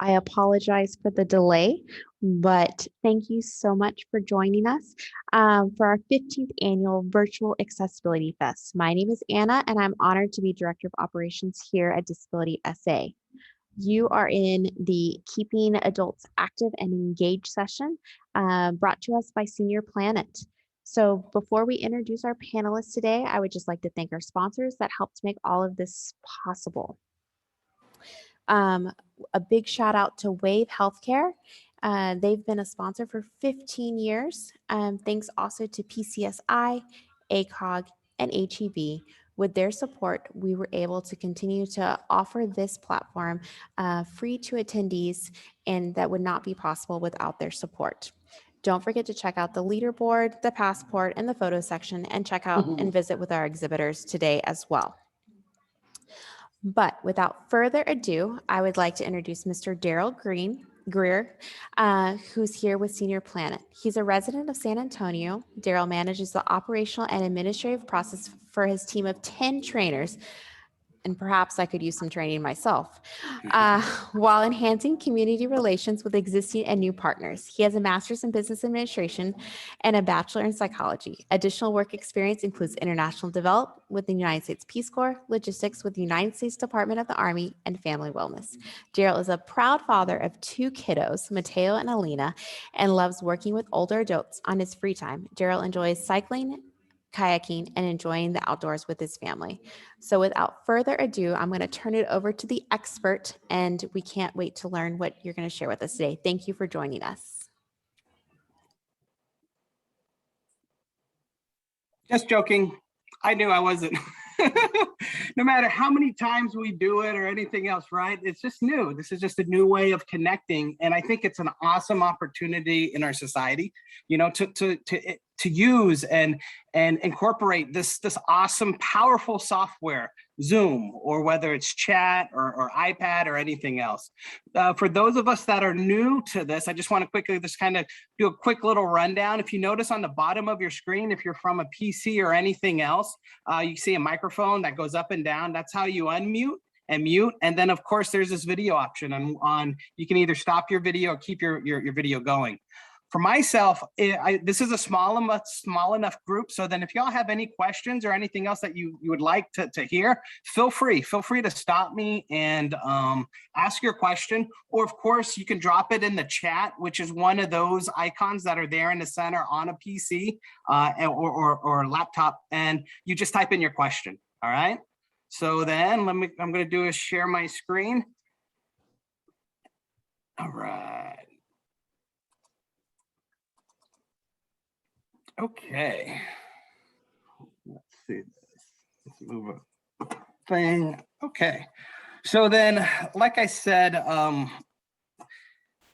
I apologize for the delay, but thank you so much for joining us for our 15th annual Virtual Accessibility Fest. My name is Anna, and I'm honored to be Director of Operations here at Disability SA. You are in the Keeping Adults Active and Engaged session brought to us by Senior Planet. So before we introduce our panelists today, I would just like to thank our sponsors that helped make all of this possible. A big shout out to Wave Healthcare. They've been a sponsor for 15 years. Thanks also to PCSI, ACOG, and HEB. With their support, we were able to continue to offer this platform free to attendees, and that would not be possible without their support. Don't forget to check out the leaderboard, the passport, and the photo section, and check out and visit with our exhibitors today as well. But without further ado, I would like to introduce Mr. Daryl Greer, who's here with Senior Planet. He's a resident of San Antonio. Daryl manages the operational and administrative process for his team of 10 trainers, and perhaps I could use some training myself, while enhancing community relations with existing and new partners. He has a master's in business administration and a bachelor in psychology. Additional work experience includes international development with the United States Peace Corps, logistics with the United States Department of the Army, and family wellness. Daryl is a proud father of 2 kiddos, Mateo and Alina, and loves working with older adults on his free time. Daryl enjoys cycling, kayaking, and enjoying the outdoors with his family. So without further ado, I'm going to turn it over to the expert, and we can't wait to learn what you're going to share with us today. Thank you for joining us. Just joking. I knew I wasn't. No matter how many times we do it or anything else, right? It's just new. This is just a new way of connecting. And I think it's an awesome opportunity in our society, you know, to use and incorporate this awesome, powerful software, Zoom, or whether it's chat or iPad or anything else. For those of us that are new to this, I just want to quickly just kind of do a quick little rundown. If you notice on the bottom of your screen, if you're from a PC or anything else, you see a microphone that goes up and down. That's how you unmute and mute. And then of course, there's this video option on you can either stop your video or keep your video going. For myself, this is a small enough group, so then if y'all have any questions or anything else that you would like to hear, feel free to stop me and ask your question. Or of course, you can drop it in the chat, which is one of those icons that are there in the center on a PC or laptop, and you just type in your question, all right? So then I'm gonna do is share my screen. All right. Okay, let's see this. Let's move a thing. Okay, so then, like I said,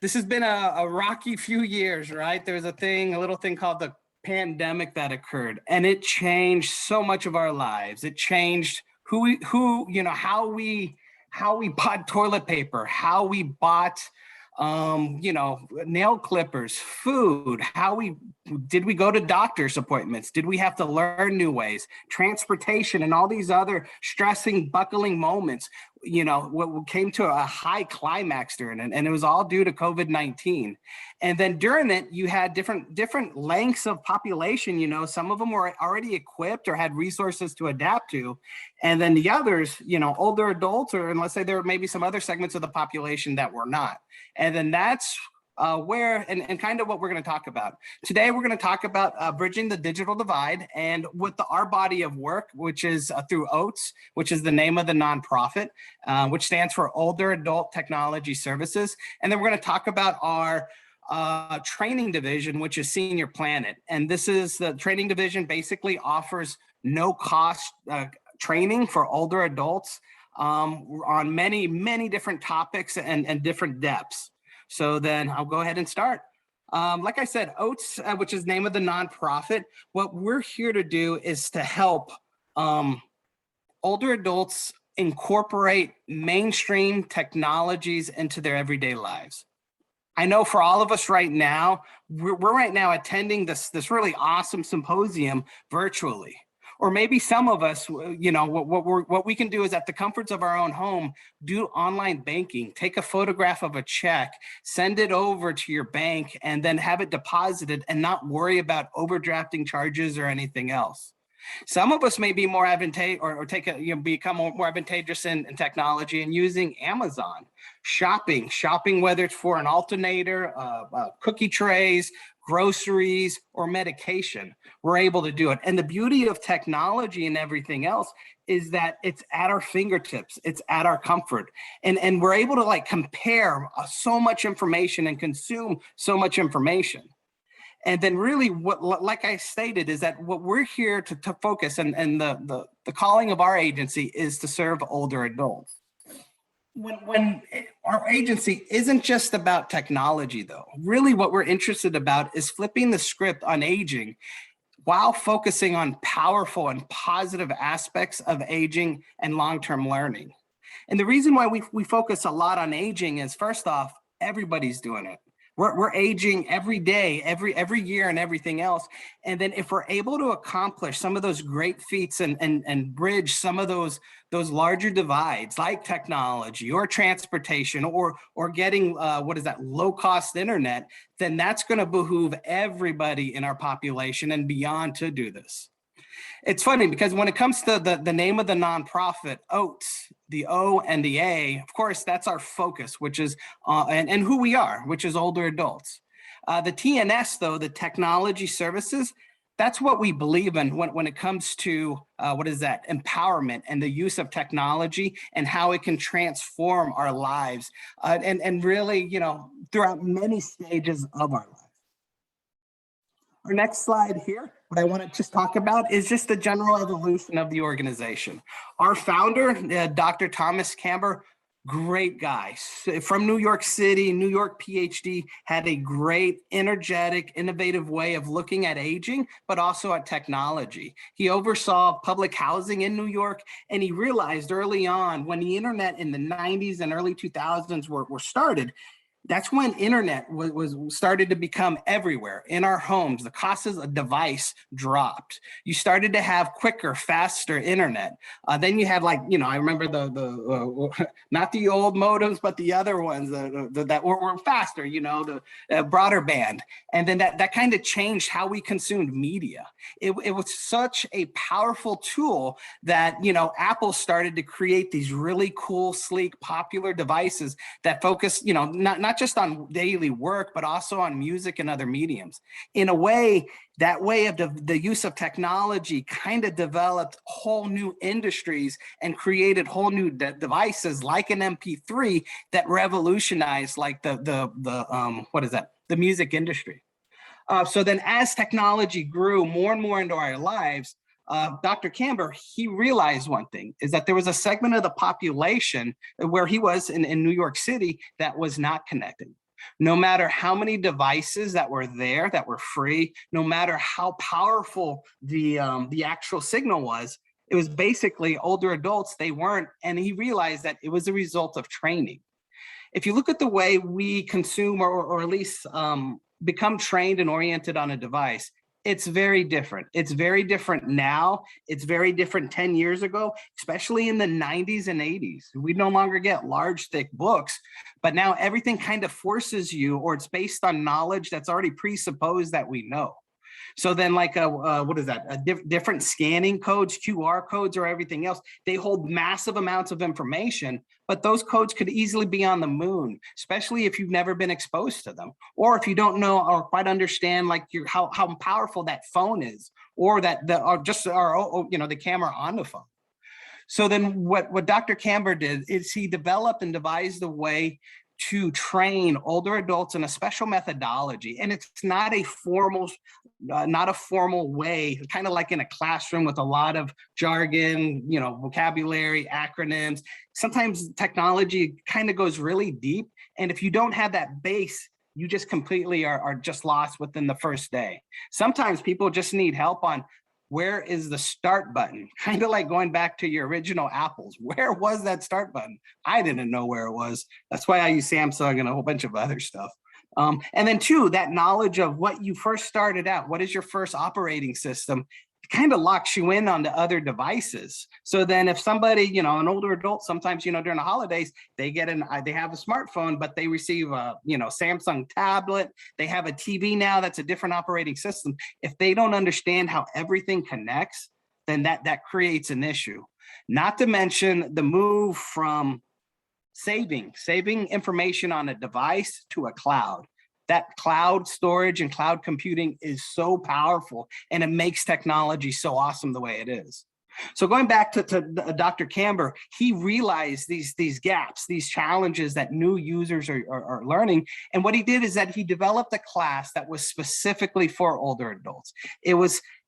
this has been a rocky few years, right? There's a little thing called the pandemic that occurred, and it changed so much of our lives. It changed how we bought toilet paper, how we bought nail clippers, food, did we go to doctor's appointments? Did we have to learn new ways? Transportation and all these other stressing, buckling moments, what came to a high climax during it, and it was all due to COVID-19. And then during it, you had different lengths of population, some of them were already equipped or had resources to adapt to. And then the others, older adults, and let's say there may be some other segments of the population that were not. And then that's where and kind of what we're going to talk about. Today, we're going to talk about bridging the digital divide, and with our body of work, which is through OATS, which is the name of the nonprofit, which stands for Older Adult Technology Services. And then we're going to talk about our training division, which is Senior Planet. And this is the training division basically offers no cost training for older adults on many different topics and different depths. So then I'll go ahead and start. Like I said, OATS, which is the name of the nonprofit, what we're here to do is to help older adults incorporate mainstream technologies into their everyday lives. I know for all of us right now, we're right now attending this really awesome symposium virtually. Or maybe some of us, what we can do is at the comforts of our own home, do online banking, take a photograph of a check, send it over to your bank, and then have it deposited and not worry about overdrafting charges or anything else. Some of us may be more advantageous or become more advantageous in technology and using Amazon, shopping, whether it's for an alternator, cookie trays, groceries, or medication. We're able to do it. And the beauty of technology and everything else is that it's at our fingertips, it's at our comfort. And we're able to compare so much information and consume so much information. And then really what, like I stated, is that what we're here to focus and the calling of our agency is to serve older adults. When our agency isn't just about technology, though, really what we're interested about is flipping the script on aging while focusing on powerful and positive aspects of aging and long-term learning. And the reason why we focus a lot on aging is, first off, everybody's doing it. We're aging every day, every year, and everything else. And then if we're able to accomplish some of those great feats and bridge some of those larger divides, like technology or transportation or getting low cost internet, then that's going to behoove everybody in our population and beyond to do this. It's funny because when it comes to the name of the nonprofit, OATS, the O and the A, of course, that's our focus, which is, and who we are, which is older adults. The TNS, though, the technology services, that's what we believe in when it comes to, empowerment and the use of technology and how it can transform our lives and really, throughout many stages of our lives. Our next slide here, what I want to just talk about is just the general evolution of the organization. Our founder, Dr. Thomas Camber, great guy from New York City, New York PhD, had a great, energetic, innovative way of looking at aging, but also at technology. He oversaw public housing in New York, and he realized early on when the internet in the 90s and early 2000s were started, that's when internet was started to become everywhere in our homes. The cost of a device dropped. You started to have quicker, faster internet. Then you had I remember the not the old modems, but the other ones that were faster, the broader band. And then that kind of changed how we consumed media. It was such a powerful tool that, Apple started to create these really cool, sleek, popular devices that focus, not just on daily work, but also on music and other mediums. In a way, that way of the use of technology kind of developed whole new industries and created whole new devices like an MP3 that revolutionized the music industry. So then as technology grew more and more into our lives, Dr. Camber, he realized one thing, is that there was a segment of the population where he was in New York City that was not connected. No matter how many devices that were there that were free, no matter how powerful the actual signal was, it was basically older adults, they weren't. And he realized that it was a result of training. If you look at the way we consume or at least become trained and oriented on a device, it's very different. It's very different now. It's very different 10 years ago, especially in the 90s and 80s. We no longer get large, thick books, but now everything kind of forces you, or it's based on knowledge that's already presupposed that we know. So then different scanning codes, QR codes or everything else, they hold massive amounts of information, but those codes could easily be on the moon, especially if you've never been exposed to them, or if you don't know or quite understand how powerful that phone is, or the camera on the phone. So then what Dr. Camber did is he developed and devised a way to train older adults in a special methodology. And it's not a formal way, kind of like in a classroom with a lot of jargon, vocabulary, acronyms. Sometimes technology kind of goes really deep. And if you don't have that base, you just completely are just lost within the first day. Sometimes people just need help on where is the start button? Kind of like going back to your original Apples. Where was that start button? I didn't know where it was. That's why I use Samsung and a whole bunch of other stuff. And then two, that knowledge of what you first started out. What is your first operating system? kind of locks you in on the other devices. So then if somebody, an older adult, sometimes, during the holidays, they they have a smartphone, but they receive a, Samsung tablet. They have a TV now that's a different operating system. If they don't understand how everything connects, then that creates an issue. Not to mention the move from saving information on a device to a cloud. That cloud storage and cloud computing is so powerful, and it makes technology so awesome the way it is. So going back to Dr. Camber, he realized these gaps, these challenges that new users are learning. And what he did is that he developed a class that was specifically for older adults. It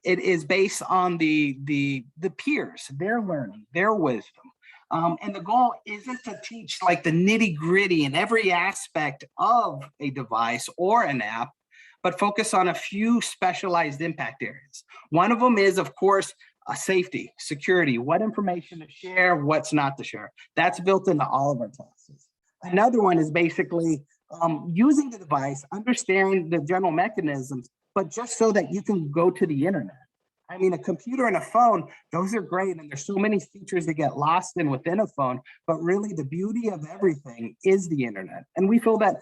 is based on the peers, their learning, their wisdom. And the goal isn't to teach like the nitty gritty in every aspect of a device or an app, but focus on a few specialized impact areas. One of them is, of course, safety, security, what information to share, what's not to share. That's built into all of our classes. Another one is basically using the device, understanding the general mechanisms, but just so that you can go to the internet. I mean, a computer and a phone, those are great. And there's so many features that get lost in within a phone, but really the beauty of everything is the internet. And we feel that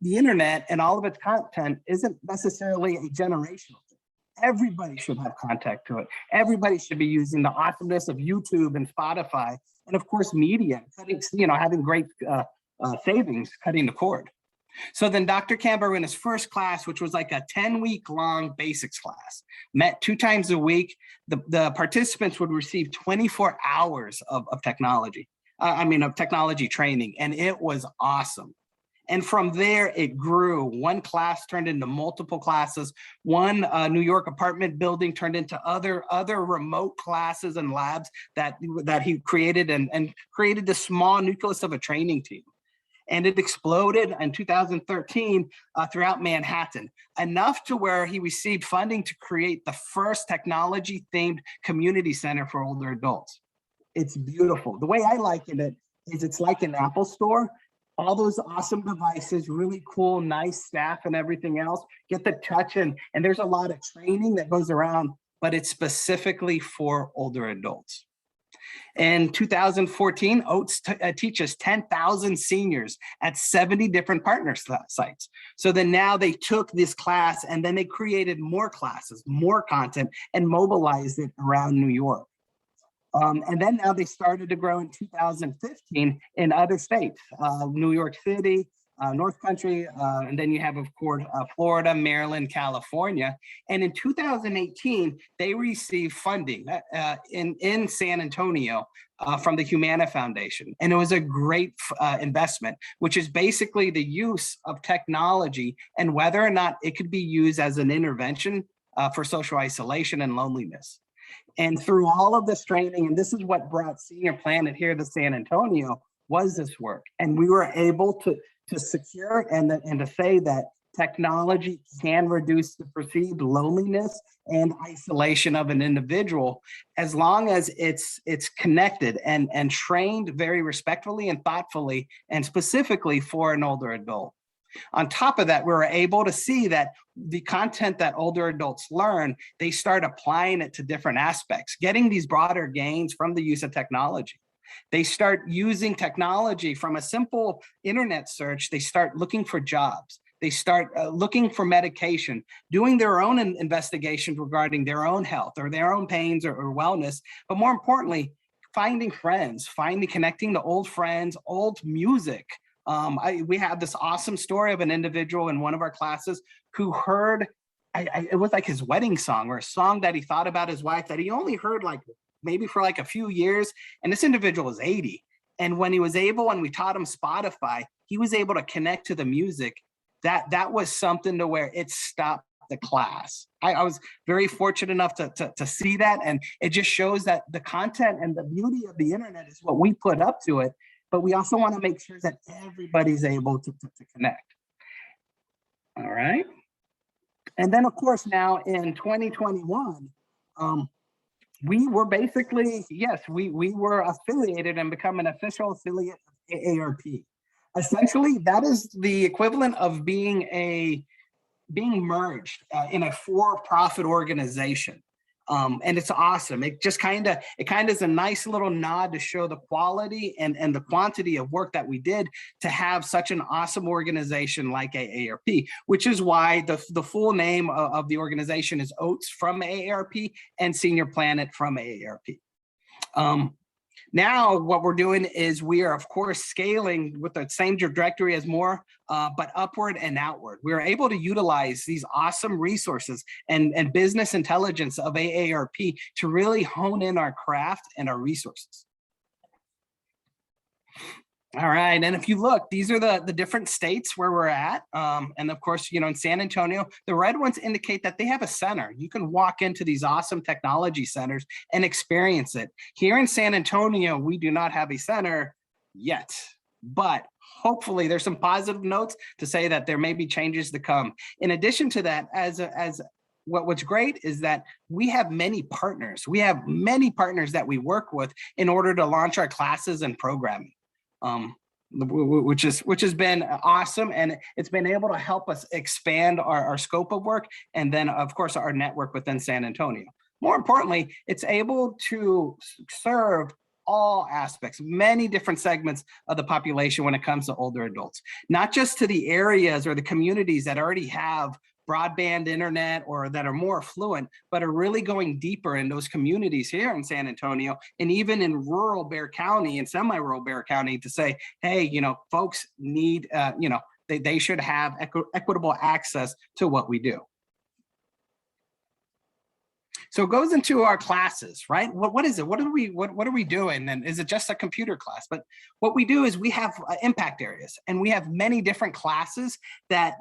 the internet and all of its content isn't necessarily a generational thing. Everybody should have contact to it. Everybody should be using the awesomeness of YouTube and Spotify, and of course, media, having great savings, cutting the cord. So then Dr. Camber, in his first class, which was like a 10-week long basics class, met 2 times a week. The participants would receive 24 hours of technology training, and it was awesome. And from there, it grew. One class turned into multiple classes. One New York apartment building turned into other remote classes and labs that he created, and created the small nucleus of a training team. And it exploded in 2013 throughout Manhattan, enough to where he received funding to create the first technology-themed community center for older adults. It's beautiful. The way I liken it is it's like an Apple store. All those awesome devices, really cool, nice staff and everything else, get the touch and there's a lot of training that goes around, but it's specifically for older adults. In 2014, Oates teaches 10,000 seniors at 70 different partner sites. So then now they took this class and then they created more classes, more content, and mobilized it around New York. And then now they started to grow in 2015 in other states, New York City, North Country, and then you have, of course, Florida, Maryland, California. And in 2018, they received funding in San Antonio from the Humana Foundation. And it was a great investment, which is basically the use of technology and whether or not it could be used as an intervention for social isolation and loneliness. And through all of this training, and this is what brought Senior Planet here to San Antonio, was this work. And we were able to secure and to say that technology can reduce the perceived loneliness and isolation of an individual as long as it's connected and trained very respectfully and thoughtfully and specifically for an older adult. On top of that, we were able to see that the content that older adults learn, they start applying it to different aspects, getting these broader gains from the use of technology. They start using technology from a simple internet search. They start looking for jobs. They start looking for medication, doing their own investigations regarding their own health or their own pains or wellness. But more importantly, finding friends, connecting to old friends, old music. We have this awesome story of an individual in one of our classes who heard, it was like his wedding song or a song that he thought about his wife that he only heard maybe for a few years. And this individual was 80. And when he was able, and we taught him Spotify, he was able to connect to the music. That was something to where it stopped the class. I was very fortunate enough to see that. And it just shows that the content and the beauty of the internet is what we put up to it. But we also want to make sure that everybody's able to connect. All right. And then, of course, now in 2021, we were basically, we were affiliated and become an official affiliate of AARP. Essentially, that is the equivalent of being merged in a for-profit organization. And it's awesome. It kind of is a nice little nod to show the quality and the quantity of work that we did to have such an awesome organization like AARP, which is why the full name of the organization is Oats from AARP and Senior Planet from AARP. Now, what we're doing is we are, of course, scaling with the same trajectory as more, but upward and outward. We are able to utilize these awesome resources and business intelligence of AARP to really hone in our craft and our resources. All right, and if you look, these are the different states where we're at. And of course, in San Antonio, the red ones indicate that they have a center. You can walk into these awesome technology centers and experience it. Here in San Antonio, we do not have a center yet, but hopefully there's some positive notes to say that there may be changes to come. In addition to that, what's great is that we have many partners. We have many partners that we work with in order to launch our classes and programming. Which has been awesome, and it's been able to help us expand our scope of work, and then of course our network within San Antonio. More importantly, it's able to serve all aspects, many different segments of the population when it comes to older adults, not just to the areas or the communities that already have broadband internet or that are more affluent, but are really going deeper in those communities here in San Antonio and even in rural Bexar County and semi-rural Bexar County to say, hey, folks need, they should have equitable access to what we do. So it goes into our classes, right? What is it? What are we doing? And is it just a computer class? But what we do is we have impact areas, and we have many different classes that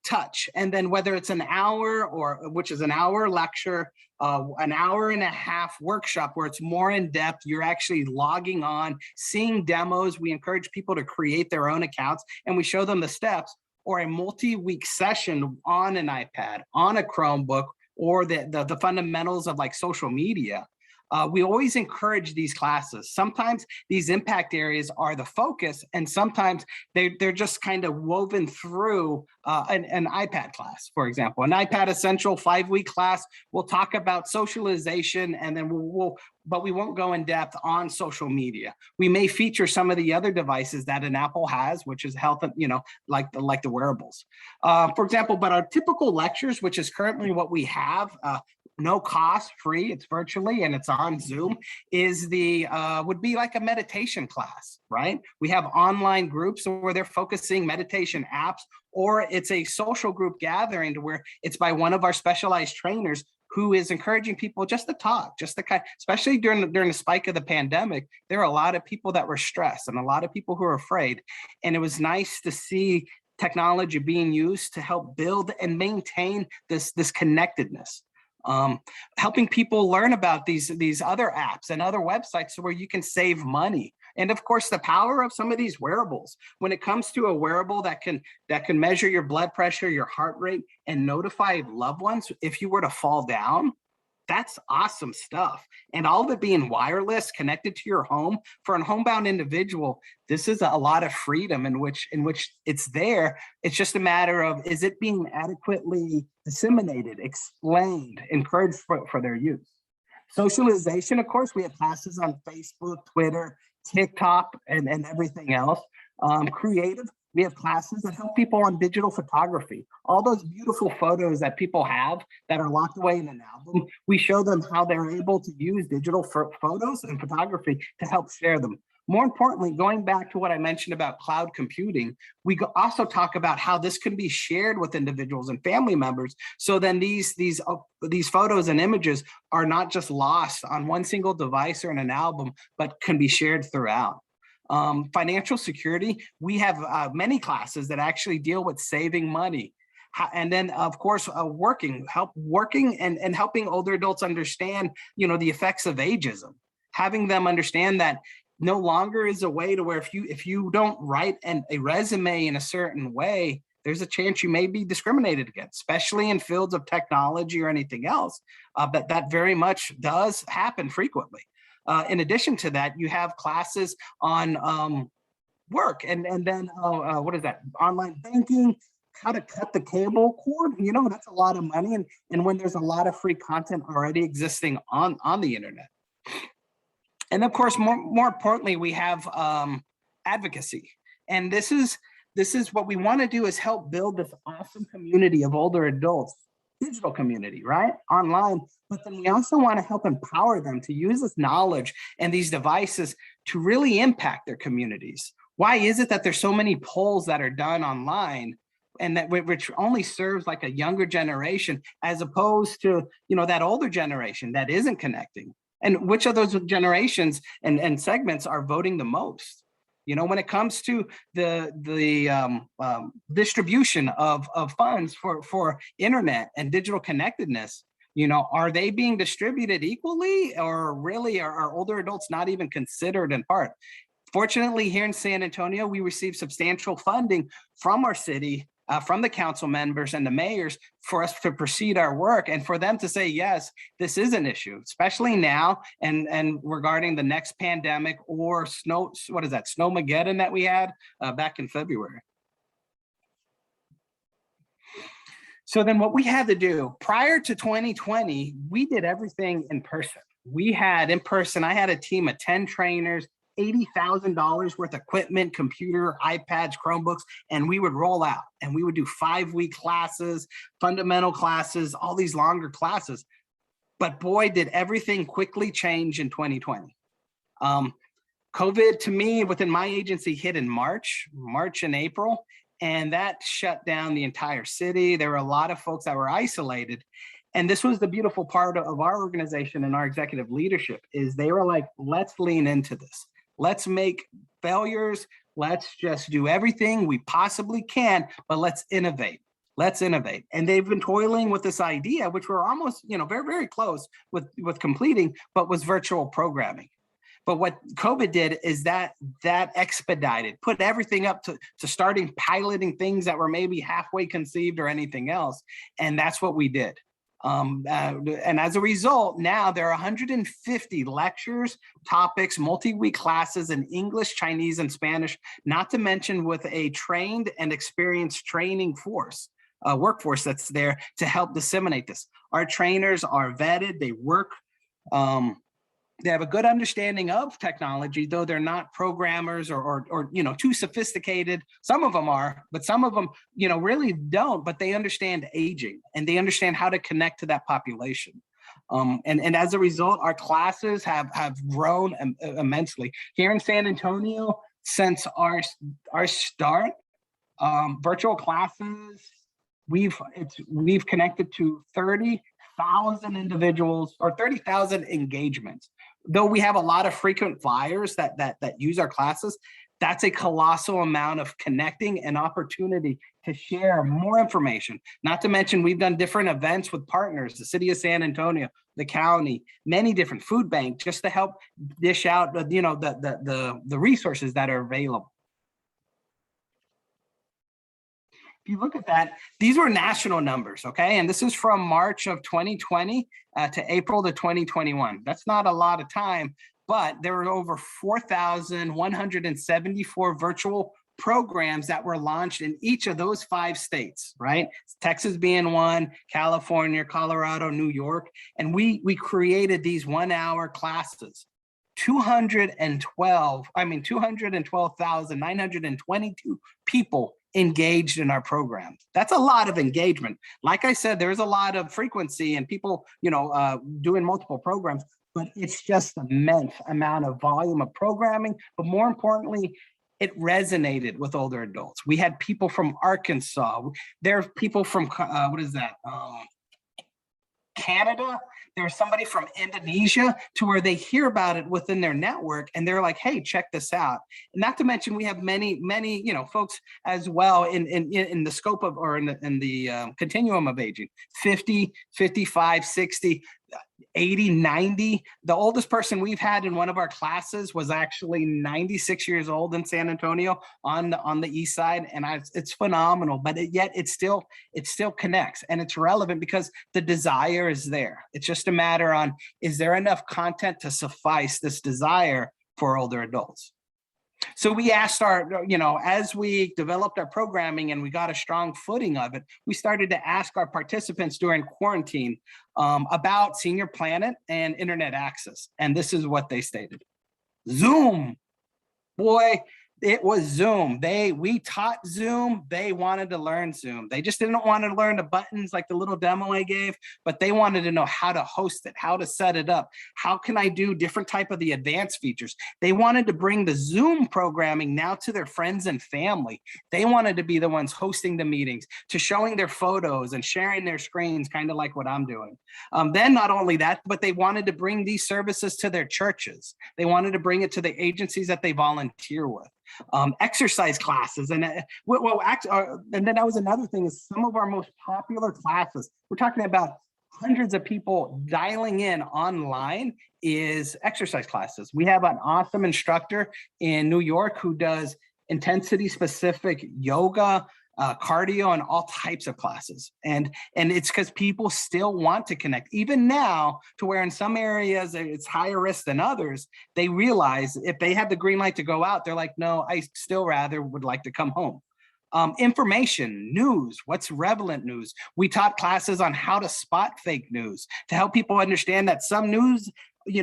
touch. And then whether it's an hour which is an hour lecture, an hour and a half workshop where it's more in depth, you're actually logging on, seeing demos. We encourage people to create their own accounts, and we show them the steps, or a multi-week session on an iPad, on a Chromebook, or the fundamentals of like social media. We always encourage these classes. Sometimes these impact areas are the focus, and sometimes they're just kind of woven through an iPad class, for example. An iPad Essential 5-week class, we'll talk about socialization, and then but we won't go in depth on social media. We may feature some of the other devices that an Apple has, which is health, like the wearables. For example, but our typical lectures, which is currently what we have, no cost, free, it's virtually, and it's on Zoom, would be like a meditation class, right? We have online groups where they're focusing meditation apps, or it's a social group gathering to where it's by one of our specialized trainers who is encouraging people just to talk, especially during the spike of the pandemic. There are a lot of people that were stressed and a lot of people who are afraid. And it was nice to see technology being used to help build and maintain this connectedness. Helping people learn about these other apps and other websites where you can save money. And of course, the power of some of these wearables. When it comes to a wearable that can measure your blood pressure, your heart rate, and notify loved ones if you were to fall down, that's awesome stuff. And all of it being wireless, connected to your home, for a homebound individual, this is a lot of freedom in which it's there. It's just a matter of, is it being adequately disseminated, explained, encouraged for their use? Socialization, of course, we have classes on Facebook, Twitter, TikTok, and everything else. Creative, we have classes that help people on digital photography. All those beautiful photos that people have that are locked away in an album, we show them how they're able to use digital photos and photography to help share them. More importantly, going back to what I mentioned about cloud computing, we also talk about how this can be shared with individuals and family members. So then these photos and images are not just lost on one single device or in an album, but can be shared throughout. Financial security, we have many classes that actually deal with saving money. And then, of course, working and helping older adults understand, the effects of ageism, having them understand that no longer is a way to where if you don't write a resume in a certain way, there's a chance you may be discriminated against, especially in fields of technology or anything else. But that very much does happen frequently. In addition to that, you have classes on work and then what is that? Online banking, how to cut the cable cord. You know, that's a lot of money. And when there's a lot of free content already existing on the internet. And of course, more importantly, we have advocacy. And this is what we want to do, is help build this awesome community of older adults, digital community, right? Online. But then we also want to help empower them to use this knowledge and these devices to really impact their communities. Why is it that there's so many polls that are done online and that which only serves like a younger generation, as opposed to, you know, that older generation that isn't connecting? And which of those generations and segments are voting the most? You know, when it comes to the distribution of funds for internet and digital connectedness, you know, are they being distributed equally, or really are older adults not even considered in part? Fortunately, here in San Antonio, we receive substantial funding from our city, from the council members and the mayors, for us to proceed our work and for them to say, yes, this is an issue, especially now and regarding the next pandemic or snowmageddon that we had back in February. So then what we had to do prior to 2020, we did everything in person. We had in person, I had a team of 10 trainers, $80,000 worth of equipment, computer, iPads, Chromebooks, and we would roll out and we would do 5-week classes, fundamental classes, all these longer classes. But boy, did everything quickly change in 2020. COVID to me within my agency hit in March and April, and that shut down the entire city. There were a lot of folks that were isolated. And this was the beautiful part of our organization and our executive leadership, is they were like, let's lean into this. Let's make failures. Let's just do everything we possibly can, but let's innovate. Let's innovate. And they've been toiling with this idea, which we're almost, you know, very, very close with completing, but was virtual programming. But what COVID did is that expedited, put everything up to starting piloting things that were maybe halfway conceived or anything else. And that's what we did. And as a result, now there are 150 lectures, topics, multi-week classes in English, Chinese, and Spanish, not to mention with a trained and experienced training workforce that's there to help disseminate this. Our trainers are vetted, they work, they have a good understanding of technology, though they're not programmers or you know, too sophisticated. Some of them are, but some of them, you know, really don't, but they understand aging and they understand how to connect to that population. And as a result, our classes have grown immensely. Here in San Antonio, since our start, virtual classes, we've connected to 30,000 individuals or 30,000 engagements. Though we have a lot of frequent flyers that use our classes, that's a colossal amount of connecting and opportunity to share more information. Not to mention, we've done different events with partners, the city of San Antonio, the county, many different food banks, just to help dish out, you know, the resources that are available. If you look at that, these were national numbers, okay? And this is from March of 2020 to April of 2021. That's not a lot of time, but there were over 4,174 virtual programs that were launched in each of those 5 states, right? Texas being one, California, Colorado, New York. And we created these 1-hour classes. 212,922 people engaged in our program. That's a lot of engagement. Like I said, there's a lot of frequency and people, you know, doing multiple programs, but it's just immense amount of volume of programming. But more importantly, it resonated with older adults. We had people from Arkansas. There are people from, Canada. There was somebody from Indonesia, to where they hear about it within their network and they're like, hey, check this out. And not to mention, we have many, you know, folks as well in the scope of, or in the continuum of aging, 50, 55, 60, 80, 90. The oldest person we've had in one of our classes was actually 96 years old in San Antonio on the east side. And it's phenomenal, but yet it still connects and it's relevant because the desire is there. It's just a matter on, is there enough content to suffice this desire for older adults? So we asked as we developed our programming and we got a strong footing of it, we started to ask our participants during quarantine about Senior Planet and internet access. And this is what they stated. Zoom. Boy, it was Zoom. We taught Zoom. They wanted to learn Zoom. They just didn't want to learn the buttons like the little demo I gave, but they wanted to know how to host it, how to set it up. How can I do different type of the advanced features? They wanted to bring the Zoom programming now to their friends and family. They wanted to be the ones hosting the meetings, to showing their photos and sharing their screens, kind of like what I'm doing. Then not only that, but they wanted to bring these services to their churches. They wanted to bring it to the agencies that they volunteer with. Exercise classes, and then that was another thing, is some of our most popular classes, we're talking about hundreds of people dialing in online, is exercise classes. We have an awesome instructor in New York who does intensity specific yoga, cardio, and all types of classes. And it's because people still want to connect, even now, to where in some areas it's higher risk than others. They realize if they have the green light to go out, they're like, no, I still rather would like to come home. Information, news, what's relevant news. We taught classes on how to spot fake news, to help people understand that some news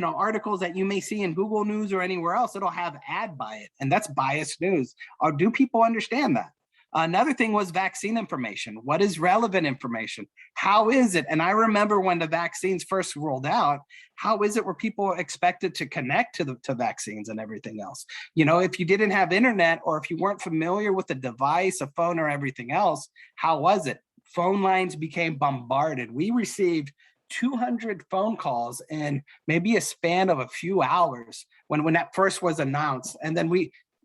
articles that you may see in Google News or anywhere else, it'll have ad by it, and that's biased news. Or do people understand that? Another thing was vaccine information. What is relevant information? How is it? And I remember when the vaccines first rolled out, how is it where people expected to connect to vaccines and everything else? If you didn't have internet, or if you weren't familiar with the device, a phone, or everything else, how was it? Phone lines became bombarded. We received 200 phone calls in maybe a span of a few hours when that first was announced. And then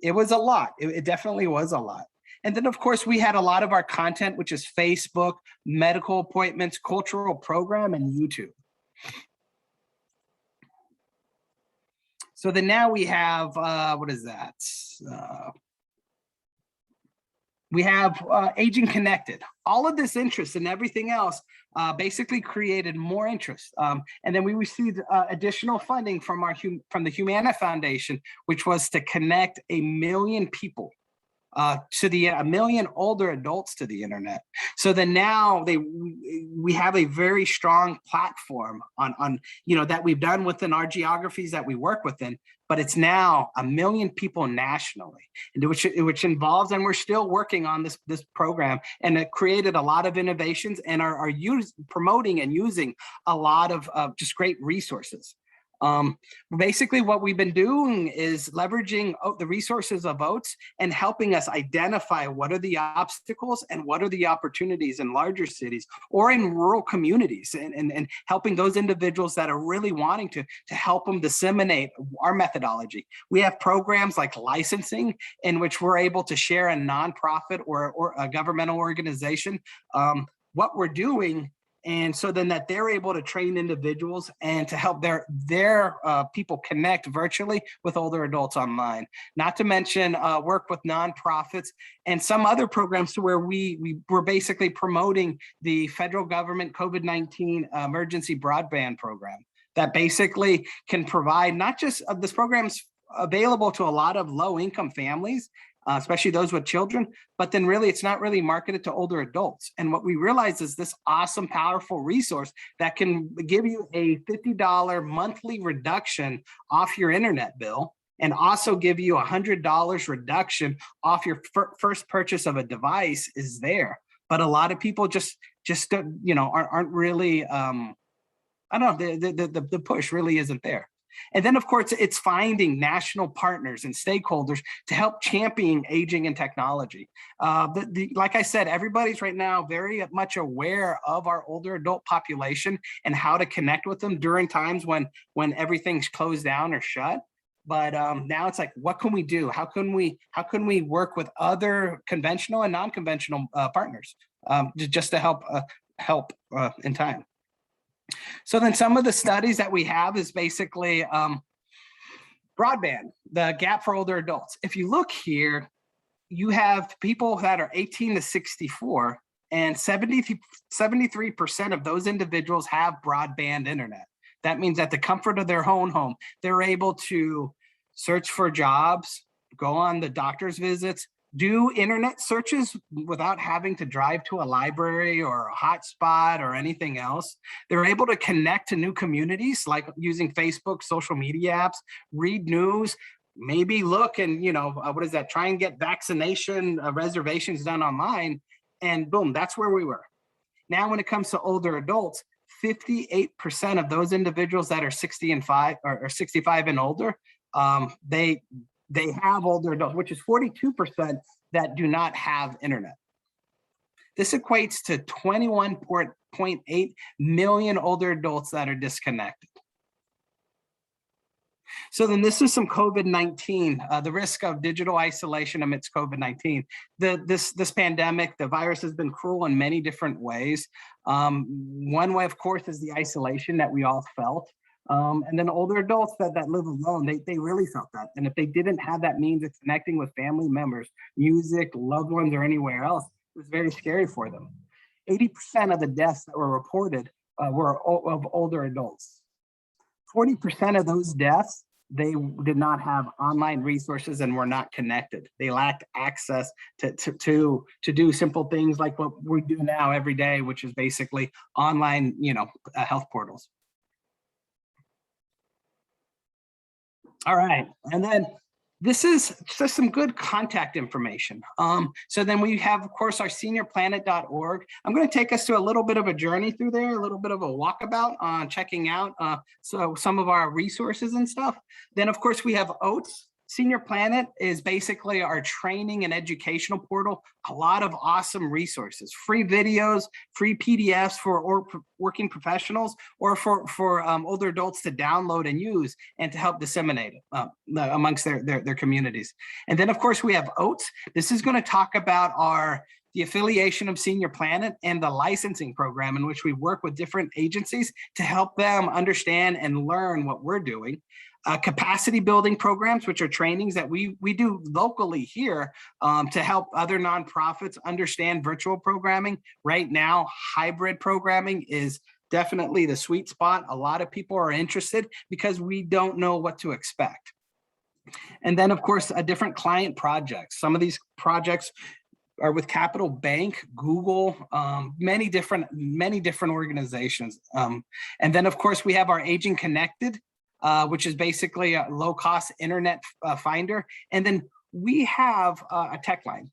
it was a lot. It definitely was a lot. And then, of course, we had a lot of our content, which is Facebook, medical appointments, cultural program, and YouTube. So then now we have, what is that? We have Aging Connected. All of this interest and everything else basically created more interest. And then we received additional funding from the Humana Foundation, which was to connect 1 million people to a million older adults to the internet. So then now we have a very strong platform on that we've done within our geographies that we work within, but it's now 1 million people nationally, which involves, and we're still working on this program, and it created a lot of innovations and are promoting and using a lot of just great resources. Basically, what we've been doing is leveraging the resources of OATS and helping us identify what are the obstacles and what are the opportunities in larger cities or in rural communities, and helping those individuals that are really wanting to help them disseminate our methodology. We have programs like licensing, in which we're able to share a nonprofit or a governmental organization what we're doing, and so then that they're able to train individuals and to help their people connect virtually with older adults online. Not to mention work with nonprofits and some other programs to where we're basically promoting the federal government COVID-19 emergency broadband program that basically can provide not just this program's available to a lot of low-income families, especially those with children, but then really it's not really marketed to older adults. And what we realize is this awesome, powerful resource that can give you a $50 monthly reduction off your internet bill, and also give you $100 reduction off your first purchase of a device is there. But a lot of people just aren't really, I don't know, the push really isn't there. And then, of course, it's finding national partners and stakeholders to help champion aging and technology. Like I said, everybody's right now very much aware of our older adult population and how to connect with them during times when everything's closed down or shut. But now it's like, what can we do? How can we work with other conventional and non-conventional partners just to help in time? So then some of the studies that we have is basically broadband, the gap for older adults. If you look here, you have people that are 18 to 64, and 73% of those individuals have broadband internet. That means at the comfort of their own home, they're able to search for jobs, go on the doctor's visits, do internet searches without having to drive to a library or a hotspot or anything else. They're able to connect to new communities, like using Facebook, social media apps, read news, maybe look and, what is that? Try and get vaccination reservations done online. And boom, that's where we were. Now, when it comes to older adults, 58% of those individuals that are 60 and 5 or 65 and older, they have older adults, which is 42% that do not have internet. This equates to 21.8 million older adults that are disconnected. So then this is some COVID-19, the risk of digital isolation amidst COVID-19. This pandemic, the virus has been cruel in many different ways. One way, of course, is the isolation that we all felt. And then older adults that live alone, they really felt that. And if they didn't have that means of connecting with family members, music, loved ones, or anywhere else, it was very scary for them. 80% of the deaths that were reported were of older adults. 40% of those deaths, they did not have online resources and were not connected. They lacked access to do simple things like what we do now every day, which is basically online, health portals. All right, and then this is just some good contact information. So then we have, of course, our seniorplanet.org. I'm going to take us to a little bit of a journey through there, a little bit of a walkabout on checking out so some of our resources and stuff. Then, of course, we have OATS. Senior Planet is basically our training and educational portal. A lot of awesome resources, free videos, free PDFs for working professionals or for older adults to download and use and to help disseminate it amongst their communities. And then, of course, we have OATS. This is going to talk about the affiliation of Senior Planet and the licensing program in which we work with different agencies to help them understand and learn what we're doing. Capacity building programs, which are trainings that we do locally here to help other nonprofits understand virtual programming. Right now, hybrid programming is definitely the sweet spot. A lot of people are interested because we don't know what to expect. And then, of course, different client projects. Some of these projects are with Capital Bank, Google, many different organizations. And then, of course, we have our Aging Connected, which is basically a low-cost internet finder. And then we have a tech line.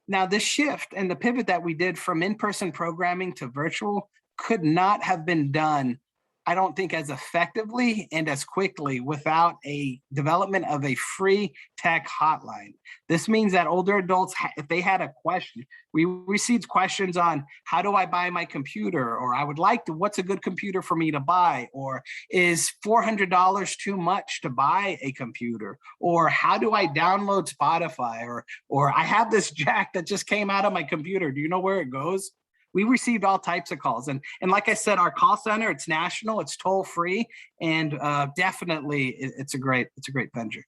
Now, this shift and the pivot that we did from in-person programming to virtual could not have been done, I don't think, as effectively and as quickly without a development of a free tech hotline. This means that older adults, if they had a question, we received questions on how do I buy my computer, or I would like to, what's a good computer for me to buy, or is $400 too much to buy a computer, or how do I download Spotify, or I have this jack that just came out of my computer. Do you know where it goes? We received all types of calls. And like I said, our call center, it's national, it's toll free, and definitely it's a great venture.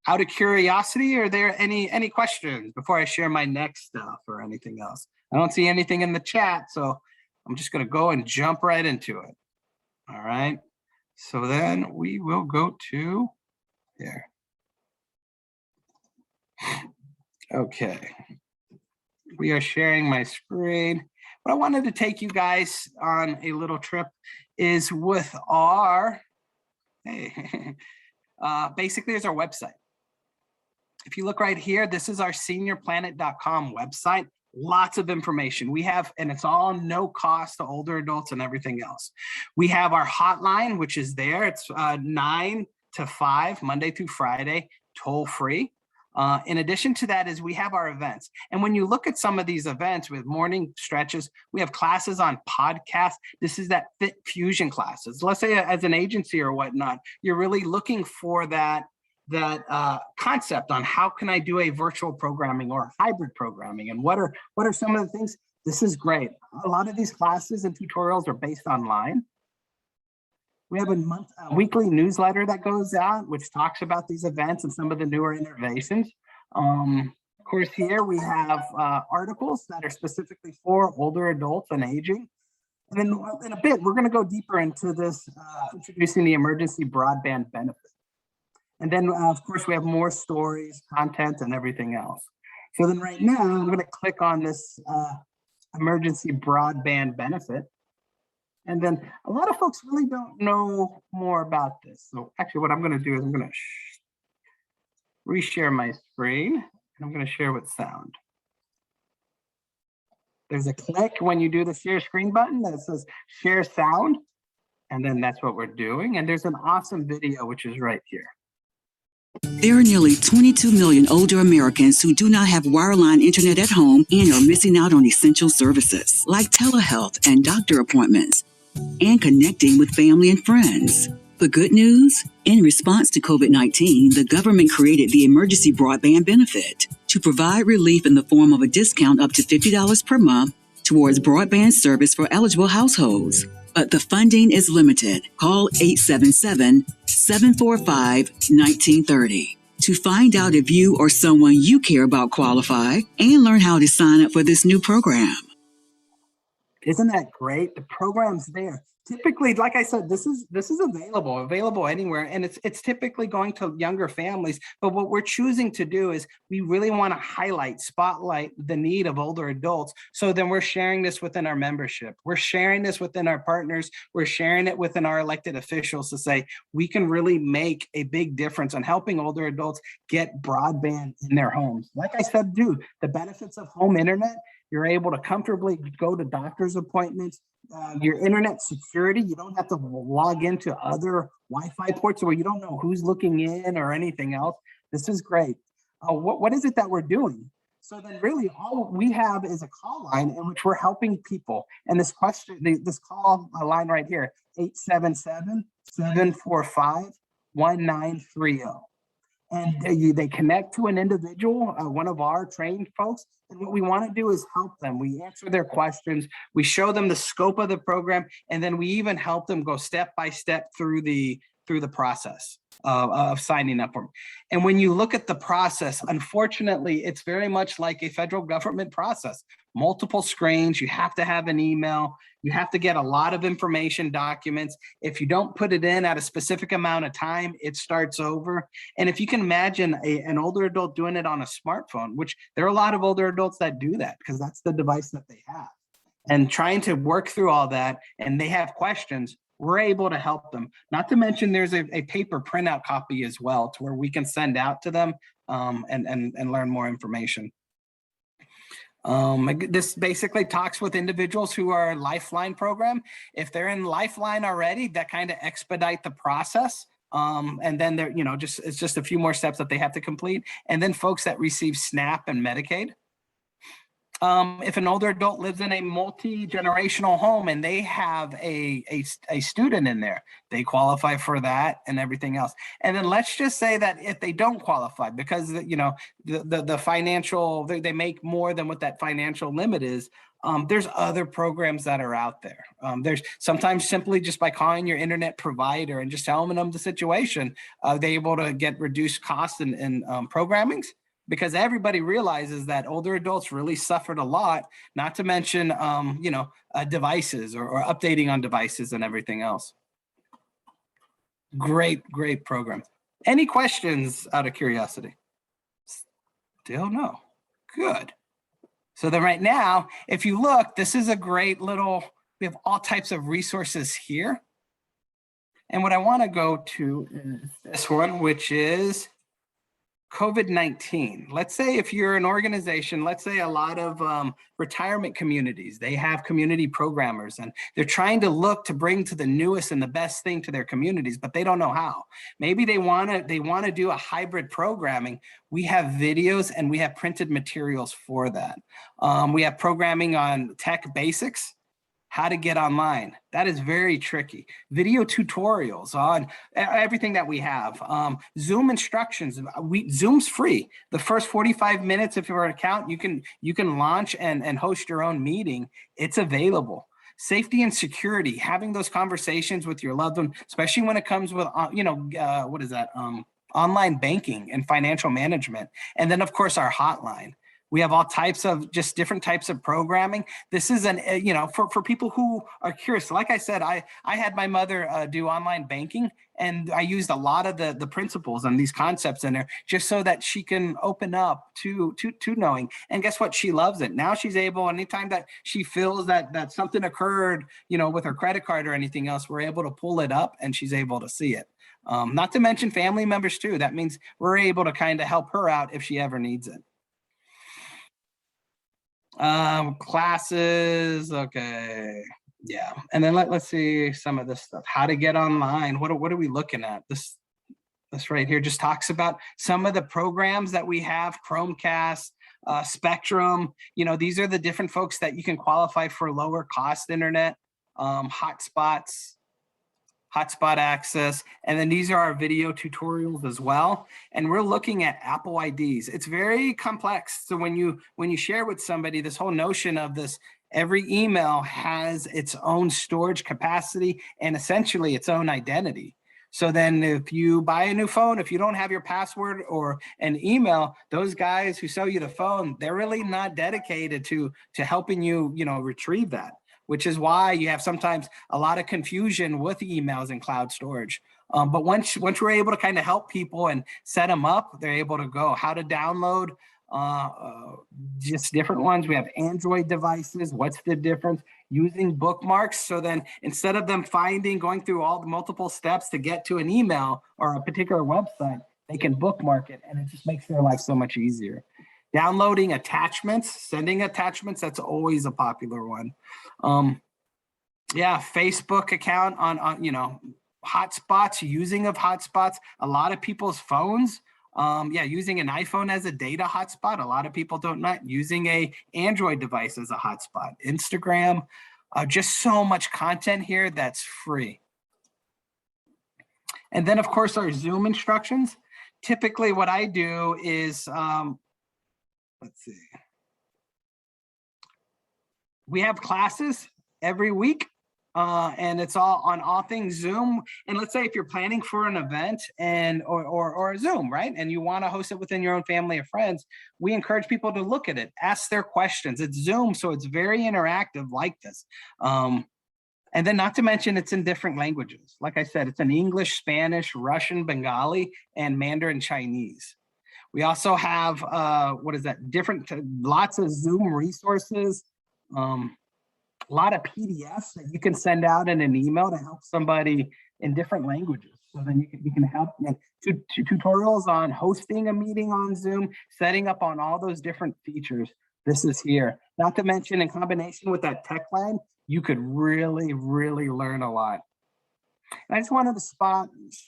Out of curiosity, are there any questions before I share my next stuff or anything else? I don't see anything in the chat, so I'm just gonna go and jump right into it. All right, so then we will go to here. Okay. We are sharing my screen. What I wanted to take you guys on a little trip is with our, basically is our website. If you look right here, this is our seniorplanet.com website. Lots of information we have, and it's all no cost to older adults and everything else. We have our hotline, which is there. It's 9 to 5, Monday through Friday, toll free. In addition to that is we have our events. And when you look at some of these events with morning stretches, we have classes on podcasts. This is that Fit Fusion classes. Let's say as an agency or whatnot, you're really looking for that concept on how can I do a virtual programming or hybrid programming, and what are some of the things. This is great. A lot of these classes and tutorials are based online. We have a weekly newsletter that goes out, which talks about these events and some of the newer innovations. Of course, here we have articles that are specifically for older adults and aging. And then in a bit, we're going to go deeper into this, introducing the emergency broadband benefit. And then, of course, we have more stories, content, and everything else. So then right now, I'm going to click on this emergency broadband benefit. And then a lot of folks really don't know more about this. So actually what I'm going to do is I'm going to reshare my screen, and I'm going to share with sound. There's a click when you do the share screen button that says share sound. And then that's what we're doing. And there's an awesome video, which is right here. There are nearly 22 million older Americans who do not have wireline internet at home and are missing out on essential services like telehealth and doctor appointments and connecting with family and friends. The good news? In response to COVID-19, the government created the Emergency Broadband Benefit to provide relief in the form of a discount up to $50 per month towards broadband service for eligible households. But the funding is limited. Call 877-745-1930 to find out if you or someone you care about qualify and learn how to sign up for this new program. Isn't that great? The program's there. Typically, like I said, this is available anywhere, and it's typically going to younger families. But what we're choosing to do is we really want to spotlight the need of older adults. So then we're sharing this within our membership. We're sharing this within our partners. We're sharing it within our elected officials to say we can really make a big difference on helping older adults get broadband in their homes. Like I said, dude, the benefits of home internet. You're able to comfortably go to doctor's appointments. Your internet security, you don't have to log into other Wi-Fi ports where you don't know who's looking in or anything else. This is great. What is it that we're doing? So then really all we have is a call line in which we're helping people. And this call line right here, 877-745-1930. And they connect to an individual, one of our trained folks. And what we want to do is help them. We answer their questions. We show them the scope of the program. And then we even help them go step by step through the process of signing up for them. And when you look at the process, unfortunately, it's very much like a federal government process. Multiple screens, you have to have an email, you have to get a lot of information, documents. If you don't put it in at a specific amount of time, it starts over. And if you can imagine an older adult doing it on a smartphone, which there are a lot of older adults that do that because that's the device that they have, and trying to work through all that, and they have questions, we're able to help them. Not to mention there's a paper printout copy as well to where we can send out to them and learn more information. This basically talks with individuals who are Lifeline program. If they're in Lifeline already, that kind of expedite the process. And then they're, it's just a few more steps that they have to complete. And then folks that receive SNAP and Medicaid. If an older adult lives in a multi-generational home and they have a student in there, they qualify for that and everything else. And then let's just say that if they don't qualify because the financial, they make more than what that financial limit is, there's other programs that are out there. There's sometimes simply just by calling your internet provider and just telling them the situation, they're able to get reduced costs in programmings. Because everybody realizes that older adults really suffered a lot, not to mention, devices or updating on devices and everything else. Great program. Any questions out of curiosity? Still no. Good. So then right now, if you look, this is a great little, we have all types of resources here. And what I want to go to is this one, which is COVID-19. Let's say if you're an organization, let's say a lot of retirement communities, they have community programmers and they're trying to look to bring to the newest and the best thing to their communities, but they don't know how. Maybe they want to do a hybrid programming. We have videos and we have printed materials for that. We have programming on tech basics, how to get online. That is very tricky. Video tutorials on everything that we have. Zoom instructions. Zoom's free. The first 45 minutes, if you're an account, you can launch and host your own meeting. It's available. Safety and security, having those conversations with your loved one, especially when it comes with, online banking and financial management. And then of course our hotline. We have all types of just different types of programming. This is for people who are curious. Like I said, I had my mother do online banking, And I used a lot of the principles and these concepts in there just so that she can open up to knowing. And guess what? She loves it. Now she's able, anytime that she feels that something occurred, with her credit card or anything else, we're able to pull it up and she's able to see it. Not to mention family members too. That means we're able to kind of help her out if she ever needs it. Classes, okay. Yeah, and then let's see some of this stuff. How to get online. What are we looking at? This right here just talks about some of the programs that we have. Chromecast, Spectrum. These are the different folks that you can qualify for lower cost internet, hotspot access, and then these are our video tutorials as well. And we're looking at Apple IDs. It's very complex. So when you share with somebody this whole notion of this, every email has its own storage capacity and essentially its own identity. So then if you buy a new phone, if you don't have your password or an email, those guys who sell you the phone, they're really not dedicated to helping you, retrieve that, which is why you have sometimes a lot of confusion with emails and cloud storage. But once we're able to kind of help people and set them up, they're able to go how to download just different ones. We have Android devices. What's the difference? Using bookmarks. So then instead of them going through all the multiple steps to get to an email or a particular website, they can bookmark it, and it just makes their life so much easier. Downloading attachments, sending attachments, that's always a popular one. Yeah, Facebook account on hotspots, using of hotspots. A lot of people's phones, using an iPhone as a data hotspot. A lot of people don't know. Using a Android device as a hotspot. Instagram, just so much content here that's free. And then of course our Zoom instructions. Typically what I do is, let's see. We have classes every week, and it's all on all things Zoom. And let's say if you're planning for an event or a Zoom, right? And you want to host it within your own family or friends, we encourage people to look at it, ask their questions. It's Zoom, so it's very interactive like this. And then not to mention it's in different languages. Like I said, it's in English, Spanish, Russian, Bengali, and Mandarin Chinese. We also have, lots of Zoom resources, a lot of PDFs that you can send out in an email to help somebody in different languages. So then you can help tutorials on hosting a meeting on Zoom, setting up on all those different features. This is here. Not to mention in combination with that tech line, you could really, really learn a lot. And I just wanted to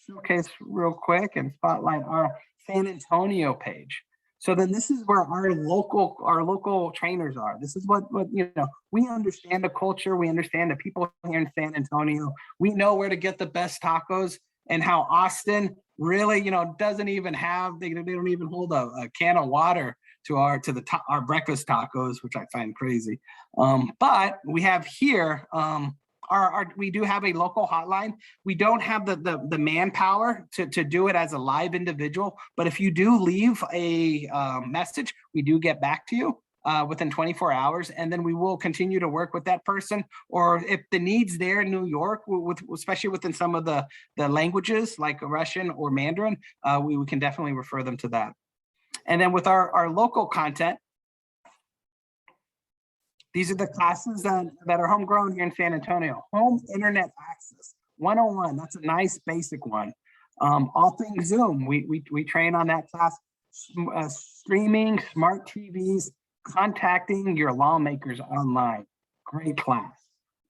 showcase real quick and spotlight our San Antonio page. So then this is where our local trainers are. This is what we understand the culture. We understand the people here in San Antonio. We know where to get the best tacos, and how Austin really, doesn't even have, they don't even hold a can of water to our breakfast tacos, which I find crazy. But we have here, we do have a local hotline. We don't have the manpower to do it as a live individual, but if you do leave a message, we do get back to you within 24 hours, and then we will continue to work with that person. Or if the need's there in New York, especially within some of the languages like Russian or Mandarin, we can definitely refer them to that. And then with our local content, these are the classes that are homegrown here in San Antonio. Home Internet Access 101. That's a nice basic one. All things Zoom. We train on that class. Streaming, smart TVs, contacting your lawmakers online. Great class.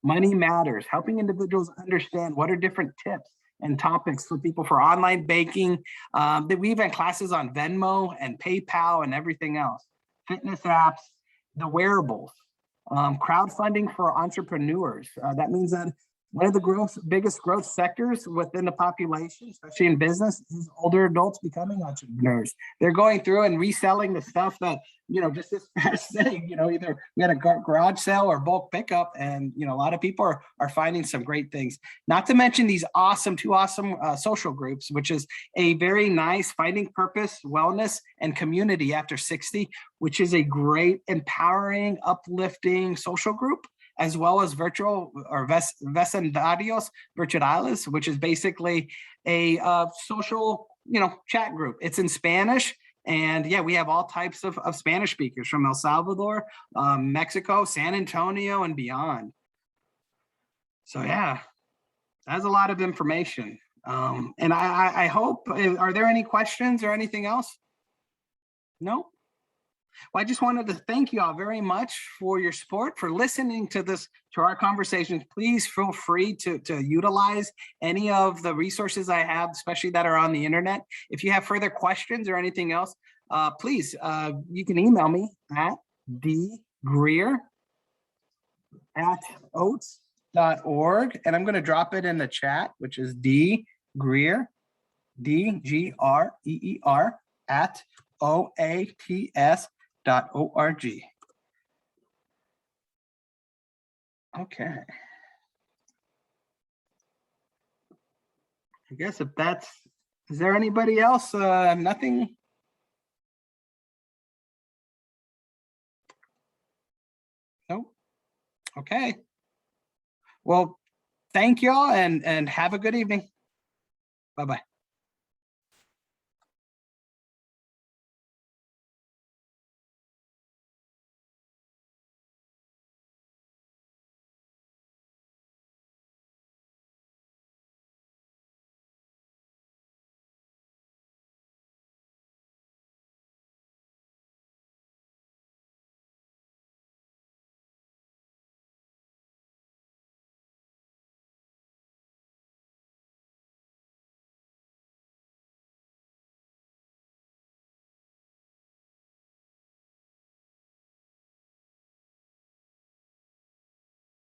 Money Matters. Helping individuals understand what are different tips and topics for people for online banking. We even have classes on Venmo and PayPal and everything else. Fitness apps, the wearables. Crowdfunding for entrepreneurs. That means that one of the biggest growth sectors within the population, especially in business, is older adults becoming entrepreneurs. They're going through and reselling the stuff that, just this past day, either we had a garage sale or bulk pickup, and, a lot of people are finding some great things. Not to mention these two awesome social groups, which is a very nice Finding Purpose, Wellness, and Community After 60, which is a great, empowering, uplifting social group. as well as virtual or vecindarios virtuales, which is basically a social, chat group. It's in Spanish. And yeah, we have all types of Spanish speakers from El Salvador, Mexico, San Antonio, and beyond. So yeah, that's a lot of information. And I hope, are there any questions or anything else? No? Well, I just wanted to thank you all very much for your support, for listening to our conversations. Please feel free to utilize any of the resources I have, especially that are on the internet. If you have further questions or anything else, please, you can email me at dgreer@oats.org. And I'm going to drop it in the chat, which is dgreer, DGREER at OATS.org. Okay. I guess if is there anybody else? Nothing? No? Okay. Well, thank y'all and have a good evening. Bye-bye.